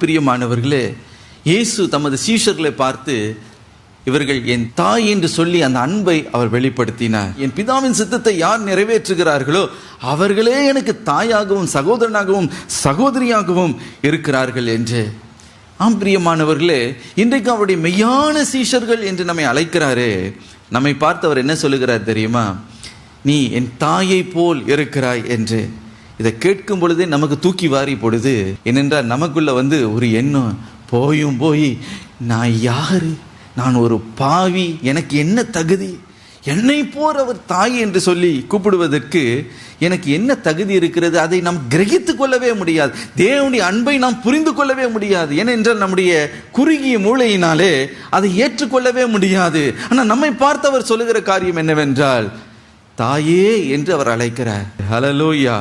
பிரியமானவர்களே, இயேசு தமது சீஷர்களை பார்த்து, இவர்கள் என் தாய் என்று சொல்லி அந்த அன்பை அவர் வெளிப்படுத்தினார். என் பிதாவின் சித்தத்தை யார் நிறைவேற்றுகிறார்களோ அவர்களே எனக்கு தாயாகவும் சகோதரனாகவும் சகோதரியாகவும் இருக்கிறார்கள் என்று. ஆம் பிரியமானவர்களே, இன்றைக்கு அவருடைய மெய்யான சீஷர்கள் என்று நம்மை அழைக்கிறாரே, நம்மை பார்த்து அவர் என்ன சொல்லுகிறார் தெரியுமா? நீ என் தாயை போல் இருக்கிறாய் என்று. இதை கேட்கும் பொழுதே நமக்கு தூக்கி வாரி போடுது. ஏனென்றால் நமக்குள்ள ஒரு எண்ணம், போய் நான் யாரு, நான் ஒரு பாவி, எனக்கு என்ன தகுதி, என்னை போர் அவர் தாய் என்று சொல்லி கூப்பிடுவதற்கு எனக்கு என்ன தகுதி இருக்கிறது? அதை நாம் கிரகித்து கொள்ளவே முடியாது. தேவனுடைய அன்பை நாம் புரிந்து கொள்ளவே முடியாது. ஏனென்றால் நம்முடைய குறுகிய மூளையினாலே அதை ஏற்றுக்கொள்ளவே முடியாது. ஆனால் நம்மை பார்த்து அவர் சொல்லுகிற காரியம் என்னவென்றால், தாயே என்று அவர் அழைக்கிறார். ஹல்லேலூயா.